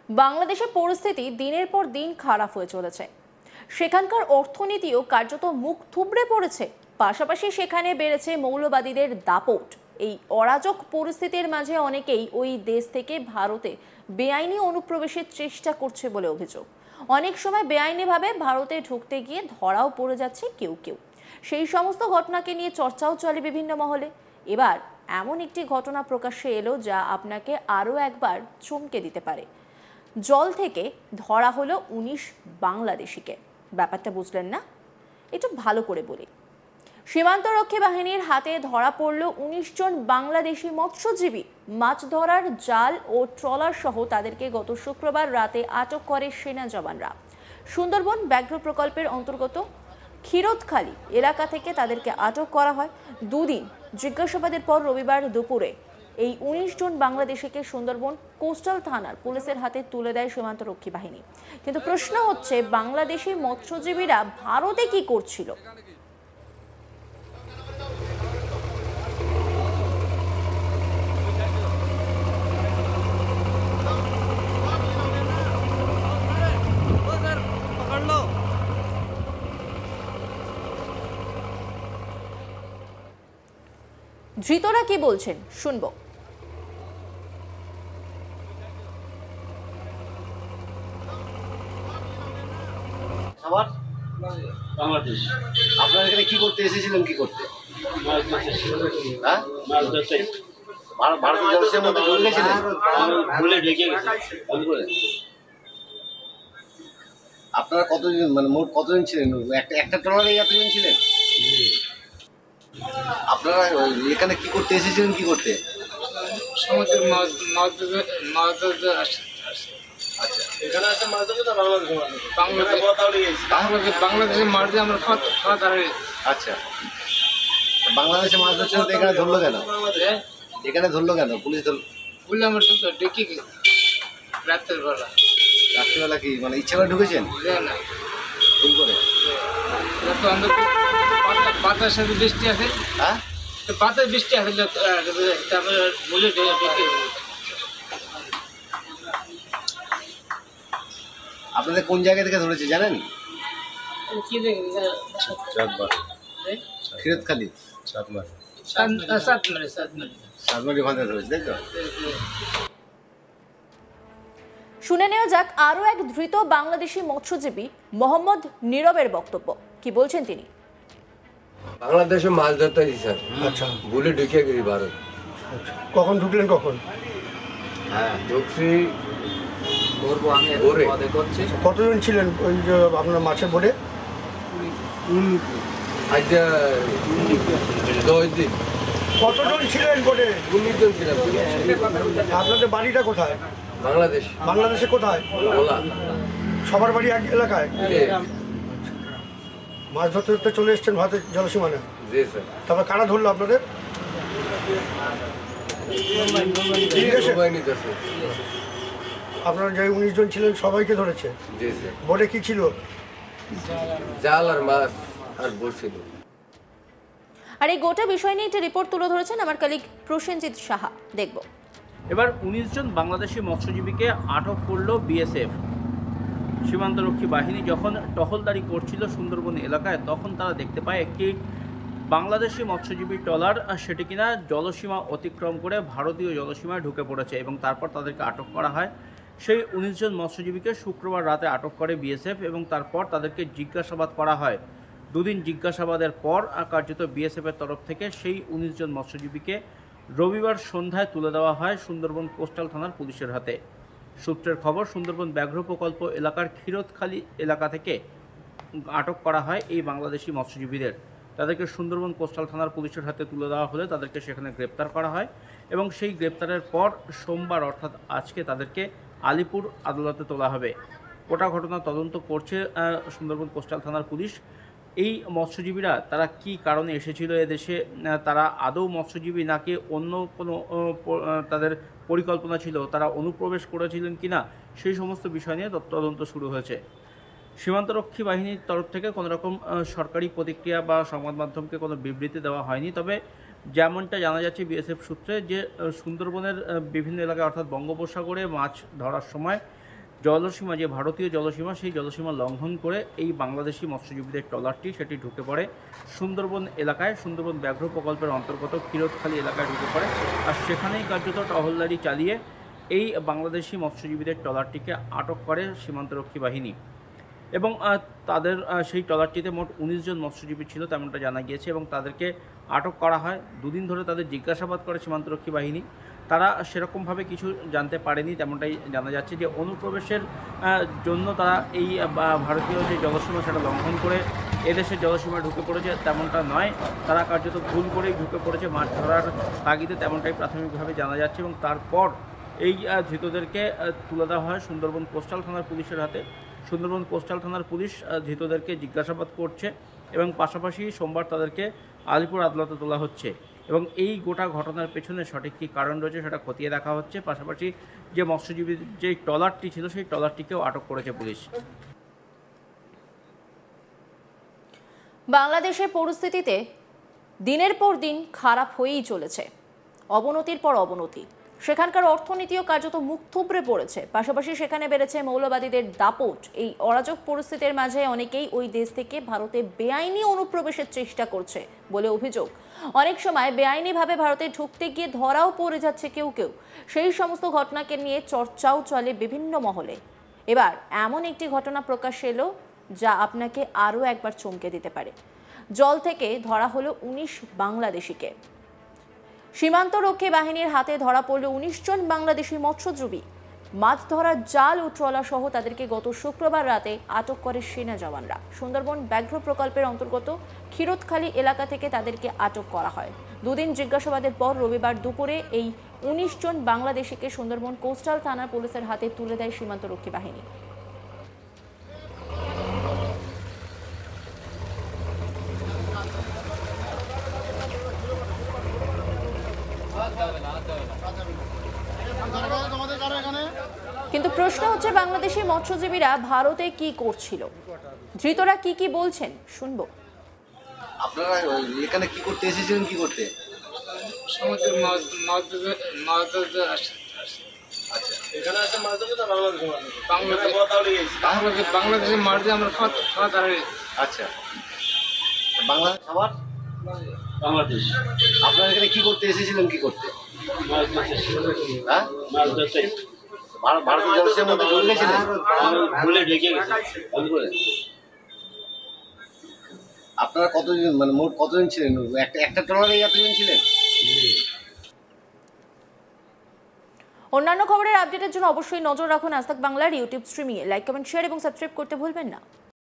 বাংলাদেশের পরিস্থিতি দিনের পর দিন খারাপ হয়ে চলেছে। সেখানকার অর্থনীতিও কার্যত মুখ থুবড়ে পড়েছে। পাশাপাশি সেখানে বেড়েছে মৌলবাদীদের দাপট। এই অরাজক পরিস্থিতির মাঝে অনেকেই ওই দেশ থেকে ভারতে বেআইনি অনুপ্রবেশের চেষ্টা করছে বলে অভিযোগ। অনেক সময় বেআইনিভাবে ভারতে ঢুকতে গিয়ে ধরাও পড়ে যাচ্ছে কেউ কেউ। সেই সমস্ত ঘটনাকে নিয়ে চর্চাও চলে বিভিন্ন মহলে। এবার এমন একটি ঘটনা প্রকাশ্যে এলো যা আপনাকে আরও একবার চমকে দিতে পারে। জল থেকে ধরা হলো 19 বাংলাদেশিকে। ব্যাপারটা বুঝলেন না? একটু ভালো করে বলি। সীমান্তরক্ষী বাহিনীর হাতে ধরা পড়ল 19 জন বাংলাদেশি মৎস্যজীবী। মাছ ধরার জাল ও ট্রলার সহ তাদেরকে গত শুক্রবার রাতে আটক করে সেনা জওয়ানরা। সুন্দরবন ব্যাঘ্র প্রকল্পের অন্তর্গত ক্ষীরোদখালী এলাকা থেকে তাদেরকে আটক করা হয়। দুদিন জিজ্ঞাসাবাদের পর রবিবার দুপুরে এই 19 জন বাংলাদেশিকে সুন্দরবন কোস্টাল থানার পুলিশের হাতে তুলে দেয় সীমান্তরক্ষী বাহিনী। কিন্তু প্রশ্ন হচ্ছে, বাংলাদেশি মৎস্যজীবীরা ভারতে কি করছিল? ধৃতরা কি বলছেন শুনবো। বাংলাদেশ। আপনারা এখানে কি করতে এসেছিলেন? কি করতে? হ্যাঁ, ভারতের জলসের মধ্যে ঢুকে গেছিলেন? ভুলে ঢেকে গেছে। আপনারা কতজন, মানে মোট কতজন ছিলেন? একটা ট্রলারে এতজন ছিলেন? আপনারা এখানে কি করতে এসেছিলেন? কি করতে? সমুদ্রের মাছ ধরতে আসছে। আচ্ছা, এখানে একটা মাছ ধরতে তো বাংলাদেশে মাছ দিয়ে আমরা খাওয়া দাঁড়িয়ে। আচ্ছা, বাংলাদেশে মাছ ধরছেন তো এখানে ধরলো কেন? এখানে ধরলো কেন? পুলিশ ধরলো বললে আমরা ডেকে গেছি রাত্রের বেলা। রাত্রিবেলা কি মানে ইচ্ছা করে ঢুকেছেন? না, ভুল করে? পাতার সাথে বৃষ্টি আছে। হ্যাঁ, পাতার বৃষ্টি আছে, তারপরে বলে ডেকে। আপনাদের কোন জায়গা থেকে ধরেছে জানেন? কি দেখি ক্ষীরোদখালী সাতমারি ভাঁধে ধরেছে, তাই তো? শুনে নেওয়া যাক আরো এক ধৃত বাংলাদেশি মৎস্যজীবী মোহাম্মদ নীরবের বক্তব্য। কি বলছেন তিনি? বাংলাদেশে মাছ ধরতে স্যার। আচ্ছা, ভুলে ঢুকে গেছি ভারত। কখন ঢুকলেন? কখন? হ্যাঁ, ঢুকছি কতজন ছিলেন ওই যে আপনার মাছের বোটে? আজকে 10 দিন। কতজন ছিলেন বোটে? 19 জন ছিলাম। আপনাদের বাড়িটা কোথায়? বাংলাদেশ। বাংলাদেশে কোথায়? ওলা সবার বাড়ি এক এলাকায়? মাছ ধরতে ধরতে চলে এসছেন ভারতের জলসীমানে? জি স্যার। তারপর কারা ধরলো আপনাদের? আপনারা যে 19 জন ছিলেন সবাইকে ধরেছে? জি স্যার। বোটে কি ছিল? জাল আর মাছ আর বলছিল। আর এই গোটা বিষয় নিয়ে একটা রিপোর্ট তুলে ধরেছেন আমার কলিগ প্রসেনজিৎ সাহা। দেখব। এবার 19 জন বাংলাদেশি মৎস্যজীবীকে আটক করল বিএসএফ। সীমান্তরক্ষী বাহিনী যখন টহলদারি করছিল সুন্দরবন এলাকায়, তখন তারা দেখতে পায় একটি বাংলাদেশি মৎস্যজীবী ট্রলার, সেটি কিনা জলসীমা অতিক্রম করে ভারতীয় জলসীমায় ঢুকে পড়েছে এবং তারপর তাদেরকে আটক করা হয়। সেই 19 জন মৎস্যজীবীকে শুক্রবার রাতে আটক করে বিএসএফ এবং তারপর তাদেরকে জিজ্ঞাসাবাদ করা হয়। দুদিন জিজ্ঞাসাবাদের পর কার্যত বিএসএফের তরফ থেকে সেই 19 জন মৎস্যজীবীকে রবিবার সন্ধ্যায় তুলে দেওয়া হয় সুন্দরবন কোস্টাল থানার পুলিশের হাতে। সূত্রের খবর, সুন্দরবন ব্যাঘ্র প্রকল্প এলাকার ক্ষীরোদখালী এলাকা থেকে আটক করা হয় এই বাংলাদেশি মৎস্যজীবীদের। তাদেরকে সুন্দরবন কোস্টাল থানার পুলিশের হাতে তুলে দেওয়া হলে তাদেরকে সেখানে গ্রেপ্তার করা হয় এবং সেই গ্রেপ্তারের পর সোমবার অর্থাৎ আজকে তাদেরকে আলিপুর আদালতে তোলা হবে। গোটা ঘটনা তদন্ত করছে সুন্দরবন কোস্টাল থানার পুলিশ। এই মৎস্যজীবীরা তারা কি কারণে এসেছিল এদেশে, তারা আদৌ মৎস্যজীবী নাকি অন্য কোনো তাদের পরিকল্পনা ছিল, তারা অনুপ্রবেশ করেছিলেন কিনা, সেই সমস্ত বিষয় নিয়ে তদন্ত শুরু হয়েছে। সীমান্তরক্ষী বাহিনীর তরফ থেকে কোনো রকম সরকারি প্রতিক্রিয়া বা সংবাদ মাধ্যমকে কোনো বিবৃতি দেওয়া হয়নি। তবে যেমনটা জানা যাচ্ছে বিএসএফ সূত্রে, যে সুন্দরবনের বিভিন্ন এলাকায় অর্থাৎ বঙ্গোপসাগরে মাছ ধরার সময় জলসীমা, যে ভারতীয় জলসীমা, সেই জলসীমা লঙ্ঘন করে এই বাংলাদেশি মৎস্যজীবীদের ট্রলারটি সেটি ঢুকে পড়ে সুন্দরবন এলাকায়, সুন্দরবন ব্যাঘ্র প্রকল্পের অন্তর্গত ক্ষীরোদখালী এলাকায় ঢুকে পড়ে। আর সেখানেই কার্যত টহলদারি চালিয়ে এই বাংলাদেশি মৎস্যজীবীদের ট্রলারটিকে আটক করে সীমান্তরক্ষী বাহিনী। এবং তাদের সেই ট্রলারটিতে মোট 19 জন মৎস্যজীবী ছিল তেমনটা জানা গিয়েছে, এবং তাদেরকে আটক করা হয়। দুদিন ধরে তাদের জিজ্ঞাসাবাদ করে সীমান্তরক্ষী বাহিনী। তারা সেরকমভাবে কিছু জানতে পারেনি, তেমনটাই জানা যাচ্ছে যে অনুপ্রবেশের জন্য তারা এই ভারতীয় যে জলসীমা সেটা লঙ্ঘন করে এদেশের জলসীমায় ঢুকে পড়েছে তেমনটা নয়। তারা কার্যত ভুল করেই ঢুকে পড়েছে মাছ ধরার তাগিদে, তেমনটাই প্রাথমিকভাবে জানা যাচ্ছে। এবং তারপর এই ধৃতদেরকে তুলে দেওয়া হয় সুন্দরবন কোস্টাল থানার পুলিশের হাতে। সুন্দরবন কোস্টাল থানার পুলিশ ধৃতদেরকে জিজ্ঞাসাবাদ করছে এবং পাশাপাশি সোমবার তাদেরকে আলিপুর আদালতে তোলা হচ্ছে। এবং এই গোটা ঘটনার পেছনে সঠিক কী কারণ রয়েছে সেটা খতিয়ে দেখা হচ্ছে। পাশাপাশি যে মৎস্যজীবীর যে ট্রলারটি ছিল সেই ট্রলারটিকেও আটক করেছে পুলিশ। বাংলাদেশের পরিস্থিতিতে দিনের পর দিন খারাপ হয়েই চলেছে, অবনতির পর অবনতি। সেখানকার অর্থনীতিও কার্যত মুখ থুবড়ে পড়েছে। পাশাপাশি সেখানে বেড়েছে মৌলবাদীদের দাপট। এই অরাজক পরিস্থিতির মাঝে অনেকেই ওই দেশ থেকে ভারতে বেআইনি অনুপ্রবেশের চেষ্টা করছে বলে অভিযোগ। অনেক সময় বেআইনিভাবে ভারতে ঢুকতে গিয়ে ধরাও পড়ে যাচ্ছে কেউ কেউ। সেই সমস্ত ঘটনাকে নিয়ে চর্চাও চলে বিভিন্ন মহলে। এবার এমন একটি ঘটনা প্রকাশ এলো যা আপনাকে আরও একবার চমকে দিতে পারে। জল থেকে ধরা হলো 19 বাংলাদেশিকে। সীমান্তরক্ষী বাহিনীর হাতে ধরা পড়ল 19 জন বাংলাদেশি মৎস্যজীবী। মাছ ধরার জাল ও ট্রলার সহ তাদেরকে গত শুক্রবার রাতে আটক করে সেনা জওয়ানরা। সুন্দরবন ব্যাঘ্র প্রকল্পের অন্তর্গত ক্ষীরোদখালী এলাকা থেকে তাদেরকে আটক করা হয়। দুদিন জিজ্ঞাসাবাদের পর রবিবার দুপুরে এই 19 জন বাংলাদেশিকে সুন্দরবন কোস্টাল থানার পুলিশের হাতে তুলে দেয় সীমান্তরক্ষী বাহিনী। কিন্তু প্রশ্ন হচ্ছে, বাংলাদেশি মৎস্যজীবীরা ভারতে কি করছিল? ধৃতরা কি বলছেন শুনবো। আপনারা এখানে কি করতে এসেছিলেন, কি করতে? সমুদ্রের মাছ ধরতে আসছে। আচ্ছা, বাংলাদেশে মাছ দিয়ে আমরা খাওয়া দাঁড়িয়ে। আচ্ছা, বাংলাদেশ খাবার বাংলাদেশ আপনারা এখানে কি করতে এসেছিলেন, কি করতে? মাছ ধরতে। হ্যাঁ, মাছ ধরতে ভারতীয় জলসীমার মধ্যে ঢুকে গেছিলেন? ভুলে ঢেকে গেছে। আপনারা কতজন, মানে মোট কতজন ছিলেন? একটা ট্রলারে এতজন ছিলেন? অন্যান্য খবরের আপডেটের জন্য অবশ্যই নজর রাখুন আজ তাক বাংলার ইউটিউব স্ট্রিমিংয়ে। লাইক, কমেন্ট, শেয়ার এবং সাবস্ক্রাইব করতে ভুলবেন না।